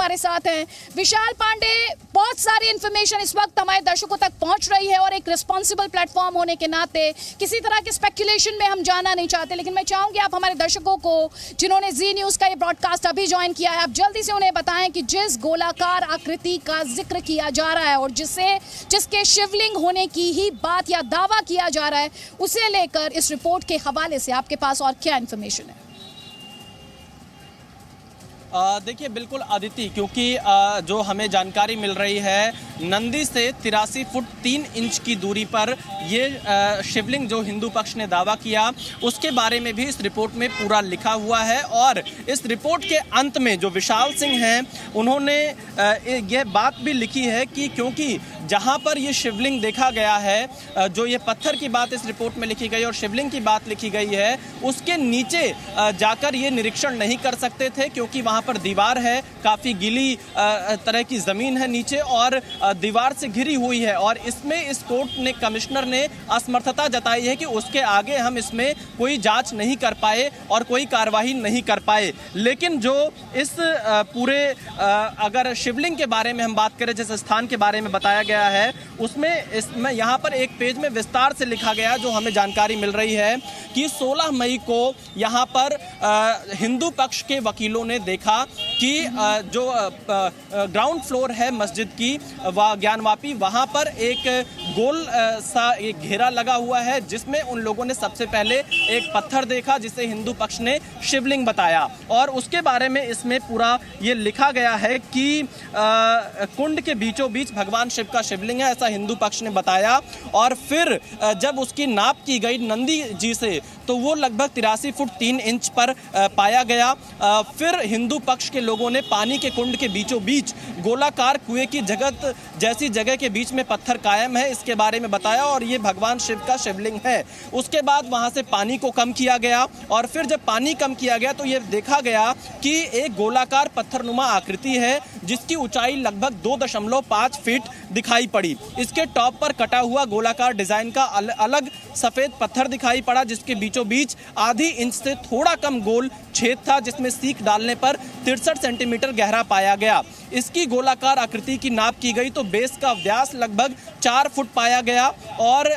हमारे साथ हैं। विशाल पांडे, बहुत सारी इंफॉर्मेशन इस वक्त हमारे दर्शकों तक पहुंच रही है और एक रिस्पॉन्सिबल प्लेटफॉर्म होने के नाते किसी तरह के स्पेकुलेशन में हम जाना नहीं चाहते, लेकिन मैं चाहूंगी आप हमारे दर्शकों को जिन्होंने जी न्यूज का ये ब्रॉडकास्ट अभी ज्वाइन किया है, आप जल्दी से उन्हें बताएं कि जिस गोलाकार आकृति का जिक्र किया जा रहा है और जिसके शिवलिंग होने की ही बात या दावा किया जा रहा है, उसे लेकर इस रिपोर्ट के हवाले से आपके पास और क्या इंफॉर्मेशन है? देखिए बिल्कुल अदिति, क्योंकि जो हमें जानकारी मिल रही है, नंदी से 83 फुट 3 इंच की दूरी पर ये शिवलिंग जो हिंदू पक्ष ने दावा किया, उसके बारे में भी इस रिपोर्ट में पूरा लिखा हुआ है। और इस रिपोर्ट के अंत में जो विशाल सिंह हैं, उन्होंने ये बात भी लिखी है कि क्योंकि जहाँ पर ये शिवलिंग देखा गया है, जो ये पत्थर की बात इस रिपोर्ट में लिखी गई और शिवलिंग की बात लिखी गई है, उसके नीचे जाकर ये निरीक्षण नहीं कर सकते थे, क्योंकि वहाँ पर दीवार है, काफ़ी गीली तरह की ज़मीन है नीचे और दीवार से घिरी हुई है। और इसमें इस कोर्ट ने, कमिश्नर ने असमर्थता जताई है कि उसके आगे हम इसमें कोई जांच नहीं कर पाए और कोई कार्रवाई नहीं कर पाए। लेकिन जो इस पूरे अगर शिवलिंग के बारे में हम बात करें, जिस स्थान के बारे में बताया गया है, इसमें यहाँ पर एक पेज में विस्तार से लिखा गया, जो हमें जानकारी मिल रही है कि 16 मई को यहाँ पर हिंदू पक्ष के वकीलों ने देखा कि जो ग्राउंड फ्लोर है मस्जिद की ज्ञानवापी, वहाँ पर एक गोल सा एक घेरा लगा हुआ है, जिसमें उन लोगों ने सबसे पहले एक पत्थर देखा, जिसे हिंदू पक्ष ने शिवलिंग बताया। और उसके बारे में इसमें पूरा ये लिखा गया है कि कुंड के बीचों बीच भगवान शिव का शिवलिंग है, ऐसा हिंदू पक्ष ने बताया। और फिर जब उसकी नाप की गई नंदी जी से, तो वो लगभग 83 फुट 3 इंच पर पाया गया। फिर हिंदू पक्ष के लोगों ने पानी के कुंड के बीचों बीच गोलाकार कुएं की जैसी जगह के बीच में पत्थर कायम है, इसके बारे में बताया और ये भगवान शिव का शिवलिंग है। उसके बाद वहां से पानी को कम किया गया और फिर जब पानी कम किया गया तो ये देखा गया कि एक गोलाकार पत्थरनुमा आकृति है, जिसकी ऊंचाई लगभग 2.5 फीट दिखाई पड़ी। इसके टॉप पर कटा हुआ गोलाकार डिजाइन का अलग सफेद पत्थर दिखाई पड़ा, जिसके बीचों बीच आधी इंच से थोड़ा कम गोल छेद था, जिसमें सीक डालने पर 63 सेंटीमीटर गहरा पाया गया। इसकी गोलाकार आकृति की नाप की गई तो बेस का व्यास लगभग 4 फुट पाया गया। और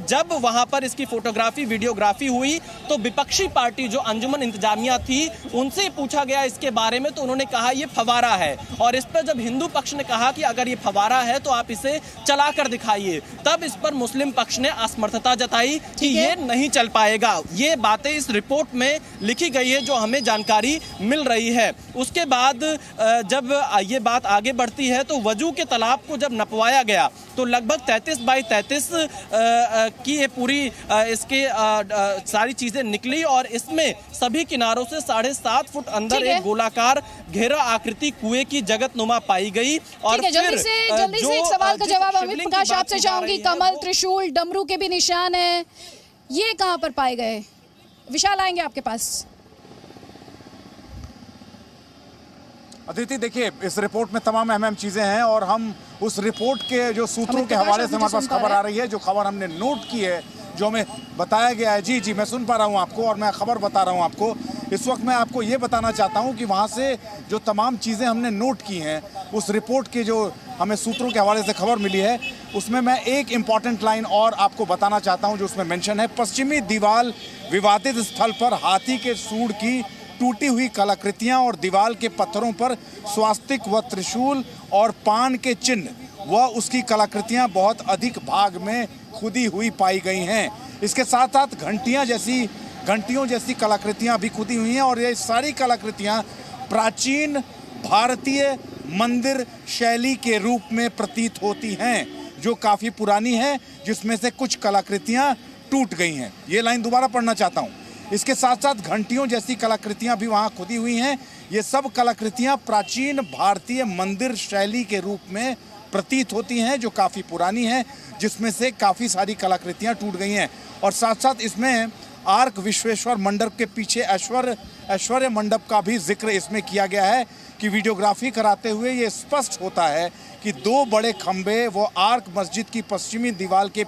जब वहां पर इसकी फोटोग्राफी वीडियोग्राफी हुई तो विपक्षी पार्टी जो अंजुमन इंतजामिया थी, उनसे पूछा गया इसके बारे में, तो उन्होंने कहा ये फवारा है। और इस पर जब हिंदू पक्ष ने कहा कि अगर ये फवारा है तो आप इसे चलाकर दिखाइए, तब इस पर मुस्लिम पक्ष ने असमर्थता जताई कि ये नहीं चल पाएगा। ये बातें इस रिपोर्ट में लिखी गई है, जो हमें जानकारी मिल रही है। उसके बाद जब ये बात आगे बढ़ती है तो वजू के तालाब को जब नपवाया गया तो लगभग 33 बाई 33 की ये पूरी इसके सारी चीजें निकली और इसमें सभी किनारों से 7.5 फुट अंदर एक गोलाकार घेरा आकृति कुएं की जगतनुमा पाई गई। और जल्दी से एक सवाल का जवाब अमित प्रकाश आपसे चाहूंगी। कमल, त्रिशूल, डमरू के भी निशान है, ये कहां पर पाए गए? विशाल, आएंगे आपके पास। अदिति, देखिए, इस रिपोर्ट में तमाम अहम चीजें हैं और हम उस रिपोर्ट के जो सूत्रों के हवाले से हमारे पास खबर आ रही है, जो खबर हमने नोट की है, जो हमें बताया गया है। जी मैं सुन पा रहा हूँ आपको और मैं खबर बता रहा हूँ आपको। इस वक्त मैं आपको ये बताना चाहता हूँ कि वहाँ से जो तमाम चीज़ें हमने नोट की हैं, उस रिपोर्ट के जो हमें सूत्रों के हवाले से खबर मिली है, उसमें मैं एक इम्पॉर्टेंट लाइन और आपको बताना चाहता हूँ, जो उसमें मेंशन है। पश्चिमी दीवार विवादित स्थल पर हाथी के सूंड की टूटी हुई कलाकृतियां और दीवार के पत्थरों पर स्वास्तिक व त्रिशूल और पान के चिन्ह व उसकी कलाकृतियां बहुत अधिक भाग में खुदी हुई पाई गई हैं। इसके साथ साथ घंटियों जैसी कलाकृतियां भी खुदी हुई हैं और ये सारी कलाकृतियां प्राचीन भारतीय मंदिर शैली के रूप में प्रतीत होती हैं, जो काफ़ी पुरानी है, जिसमें से कुछ कलाकृतियां टूट गई हैं। ये लाइन दोबारा पढ़ना चाहता हूँ। इसके साथ साथ घंटियों जैसी कलाकृतियां भी वहां खुदी हुई हैं। ये सब कलाकृतियां प्राचीन भारतीय मंदिर शैली के रूप में प्रतीत होती हैं, जो काफ़ी पुरानी हैं, जिसमें से काफ़ी सारी कलाकृतियां टूट गई हैं। और साथ साथ इसमें आर्क विश्वेश्वर मंडप के पीछे ऐश्वर्य मंडप का भी जिक्र इसमें किया गया है कि वीडियोग्राफी कराते हुए ये स्पष्ट होता है कि 2 बड़े खंभे वो आर्क मस्जिद की पश्चिमी दीवार के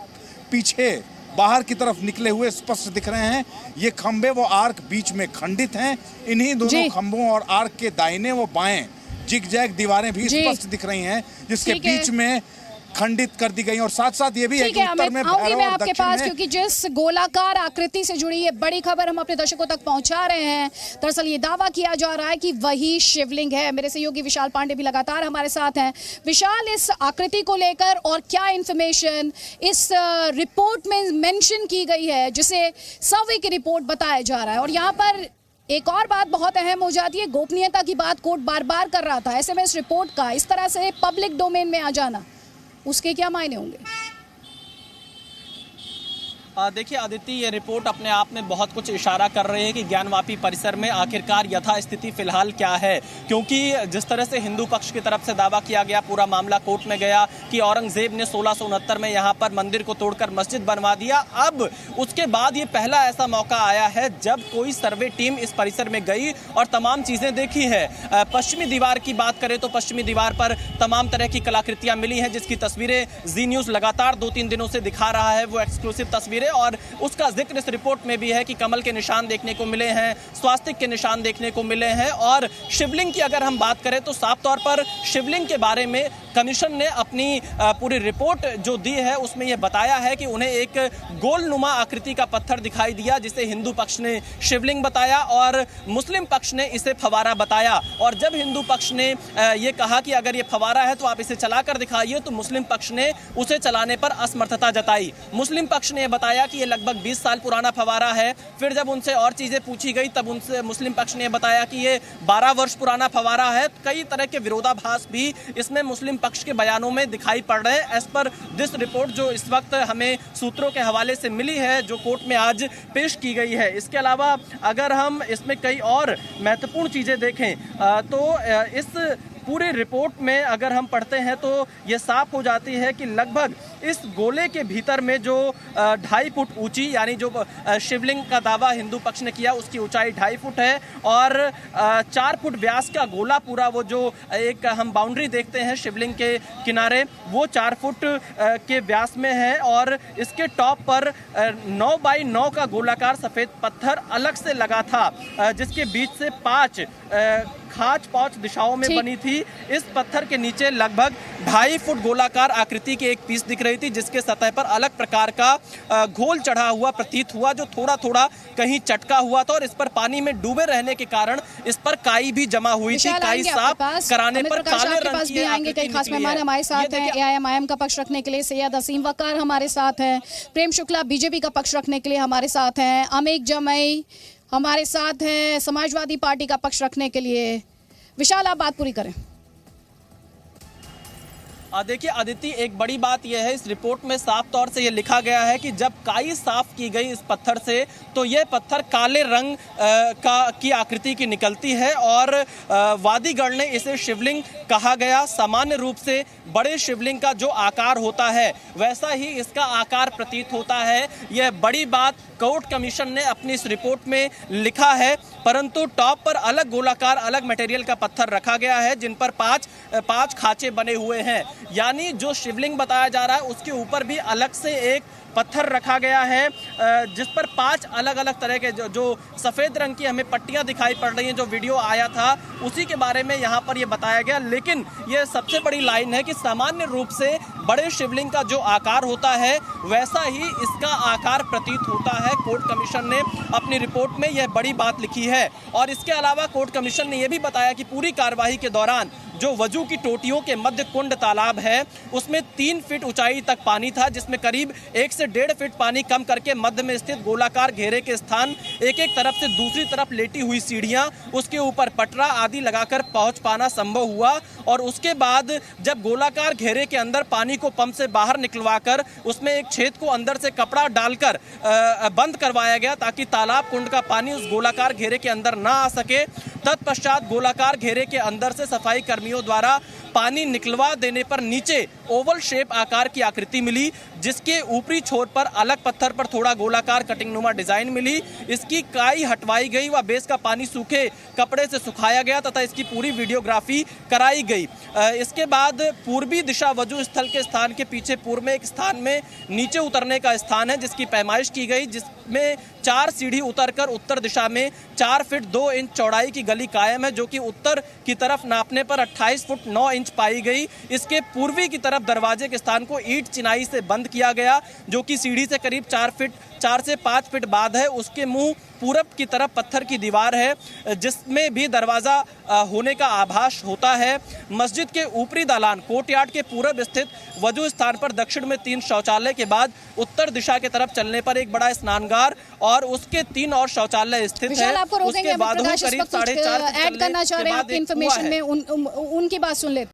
पीछे बाहर की तरफ निकले हुए स्पष्ट दिख रहे हैं। ये खंभे वो आर्क बीच में खंडित हैं। इन्हीं दोनों खंभों और आर्क के दाहिने व बाएं जिग-जैग दीवारें भी स्पष्ट दिख रही हैं, जिसके बीच में खंडित कर दी गई। और साथ साथ ये भी है कि उत्तर में भैरव मैं और आपके दक्षिण पास में, क्योंकि जिस गोलाकार आकृति से जुड़ी ये बड़ी खबर हम अपने दर्शकों तक पहुंचा रहे हैं, दरअसल ये दावा किया जा रहा है कि वही शिवलिंग है। मेरे सहयोगी विशाल पांडे भी लगातार हमारे साथ हैं। विशाल, इस आकृति को लेकर और क्या इंफॉर्मेशन इस रिपोर्ट में मेंशन की गई है, जिसे सर्वे की रिपोर्ट बताया जा रहा है? और यहाँ पर एक और बात बहुत अहम हो जाती है, गोपनीयता की बात कोर्ट बार बार कर रहा था। ऐसे में इस रिपोर्ट का इस तरह से पब्लिक डोमेन में आ जाना, उसके क्या मायने होंगे? देखिए आदित्य, ये रिपोर्ट अपने आप में बहुत कुछ इशारा कर रही है कि ज्ञानवापी परिसर में आखिरकार यथास्थिति फिलहाल क्या है। क्योंकि जिस तरह से हिंदू पक्ष की तरफ से दावा किया गया, पूरा मामला कोर्ट में गया कि औरंगजेब ने 1669 में यहाँ पर मंदिर को तोड़कर मस्जिद बनवा दिया। अब उसके बाद ये पहला ऐसा मौका आया है जब कोई सर्वे टीम इस परिसर में गई और तमाम चीज़ें देखी है। पश्चिमी दीवार की बात करें तो पश्चिमी दीवार पर तमाम तरह की कलाकृतियाँ मिली हैं, जिसकी तस्वीरें जी न्यूज़ लगातार 2-3 दिनों से दिखा रहा है। वो एक्सक्लूसिव तस्वीरें, और उसका जिक्र इस रिपोर्ट में भी है कि कमल के निशान देखने को मिले हैं, स्वास्तिक के निशान देखने को मिले हैं। और शिवलिंग की अगर हम बात करें तो साफ तौर पर शिवलिंग के बारे में कमीशन ने अपनी पूरी रिपोर्ट जो दी है उसमें यह बताया है कि उन्हें एक गोलनुमा आकृति का पत्थर दिखाई दिया, जिसे हिंदू पक्ष ने शिवलिंग बताया और मुस्लिम पक्ष ने इसे फवारा बताया। और जब हिंदू पक्ष ने ये कहा कि अगर ये फवारा है तो आप इसे चलाकर दिखाइए, तो मुस्लिम पक्ष ने उसे चलाने पर असमर्थता जताई। मुस्लिम पक्ष ने बताया कि ये लगभग 20 साल पुराना फवारा है। फिर जब उनसे और चीज़ें पूछी गई तब उनसे मुस्लिम पक्ष ने बताया कि ये 12 वर्ष पुराना फवारा है। कई तरह के विरोधाभास भी इसमें मुस्लिम पक्ष के बयानों में दिखाई पड़ रहे हैं। एज पर दिस रिपोर्ट जो इस वक्त हमें सूत्रों के हवाले से मिली है, जो कोर्ट में आज पेश की गई है। इसके अलावा अगर हम इसमें कई और महत्वपूर्ण चीज़ें देखें तो इस पूरे रिपोर्ट में अगर हम पढ़ते हैं तो ये साफ हो जाती है कि लगभग इस गोले के भीतर में जो 2.5 फुट ऊंची, यानी जो शिवलिंग का दावा हिंदू पक्ष ने किया उसकी ऊंचाई 2.5 फुट है, और 4 फुट व्यास का गोला पूरा वो जो एक हम बाउंड्री देखते हैं शिवलिंग के किनारे, वो 4 फुट के व्यास में है। और इसके टॉप पर 9 बाई 9 का गोलाकार सफ़ेद पत्थर अलग से लगा था, जिसके बीच से 5 खाच 5 दिशाओं में बनी थी। इस पत्थर के नीचे लगभग 2.5 फुट गोलाकार आकृति की एक पीस दिख रही थी, जिसके सतह पर अलग प्रकार का घोल चढ़ा हुआ प्रतीत हुआ, जो थोड़ा थोड़ा कहीं चटका हुआ था। और इस पर पानी में डूबे रहने के कारण इस पर काई भी जमा हुई थी। काई साफ कराने पर काले रंग की आएंगे। कई खास मेहमान हमारे साथ हैं। AIM का पक्ष रखने के लिए सैयद असीम वकार हमारे साथ हैं, प्रेम शुक्ला बीजेपी का पक्ष रखने के लिए हमारे साथ हैं, अमिक जमई हमारे साथ हैं समाजवादी पार्टी का पक्ष रखने के लिए। विशाल, आप बात पूरी करें। देखिए आदित्य, एक बड़ी बात यह है, इस रिपोर्ट में साफ तौर से यह लिखा गया है कि जब काई साफ की गई इस पत्थर से तो यह पत्थर काले रंग की आकृति की निकलती है। और वादीगण ने इसे शिवलिंग कहा गया। सामान्य रूप से बड़े शिवलिंग का जो आकार होता है वैसा ही इसका आकार प्रतीत होता है। यह बड़ी बात कोर्ट कमीशन ने अपनी इस रिपोर्ट में लिखा है। परंतु टॉप पर अलग गोलाकार अलग मटेरियल का पत्थर रखा गया है, जिन पर 5 खांचे बने हुए हैं। यानी जो शिवलिंग बताया जा रहा है उसके ऊपर भी अलग से एक पत्थर रखा गया है, जिस पर 5 अलग अलग तरह के जो सफ़ेद रंग की हमें पट्टियां दिखाई पड़ रही हैं। जो वीडियो आया था उसी के बारे में यहाँ पर ये बताया गया। लेकिन ये सबसे बड़ी लाइन है कि सामान्य रूप से बड़े शिवलिंग का जो आकार होता है वैसा ही इसका आकार प्रतीत होता है। कोर्ट कमीशन ने अपनी रिपोर्ट में यह बड़ी बात लिखी है। और इसके अलावा कोर्ट कमीशन ने यह भी बताया कि पूरी कार्रवाई के दौरान जो वजू की टोटियों के मध्य कुंड तालाब है उसमें 3 फीट ऊंचाई तक पानी था, जिसमें करीब 1 से 1.5 फीट पानी कम करके मध्य में स्थित गोलाकार घेरे के स्थान एक तरफ से दूसरी तरफ लेटी हुई सीढ़ियां, उसके ऊपर पटरा आदि लगाकर पहुंच पाना संभव हुआ। और उसके बाद जब गोलाकार घेरे के अंदर पानी को पंप से बाहर निकलवाकर उसमें एक छेद को अंदर से कपड़ा डालकर बंद करवाया गया ताकि तालाब कुंड का पानी उस गोलाकार घेरे के अंदर ना आ सके। तत्पश्चात गोलाकार घेरे के अंदर से सफाई कर्मियों द्वारा पानी निकलवा देने पर नीचे ओवल शेप आकार की आकृति मिली, जिसके ऊपरी छोर पर अलग पत्थर पर थोड़ा गोलाकार कटिंग नुमा डिजाइन मिली। इसकी काई हटवाई गई व बेस का पानी सूखे कपड़े से सुखाया गया तथा इसकी पूरी वीडियोग्राफी कराई गई। इसके बाद पूर्वी दिशा वजू स्थल के स्थान के पीछे पूर्व में एक स्थान में नीचे उतरने का स्थान है, जिसकी पैमाइश की गई, में 4 सीढ़ी उतरकर उत्तर दिशा में 4 फीट 2 इंच चौड़ाई की गली कायम है, जो कि उत्तर की तरफ नापने पर 28 फुट 9 इंच पाई गई। इसके पूर्वी की तरफ दरवाजे के स्थान को ईंट चिनाई से बंद किया गया, जो कि सीढ़ी से करीब 4 से 5 फीट बाद है। उसके मुंह पूरब की तरफ पत्थर की दीवार है, जिसमें भी दरवाजा होने का आभास होता है। मस्जिद के ऊपरी दालान कोर्टयार्ड के पूरब स्थित वजू स्थान पर दक्षिण में 3 शौचालय के बाद उत्तर दिशा के तरफ चलने पर एक बड़ा स्नानगार और उसके 3 और शौचालय स्थित है। आपको रोकेंगे, उसके बाद प्रकाश इस वक्त कुछ ऐड करना चाह रहे हैं आपकी इन्फॉर्मेशन में, उनकी बात सुन लेते हैं।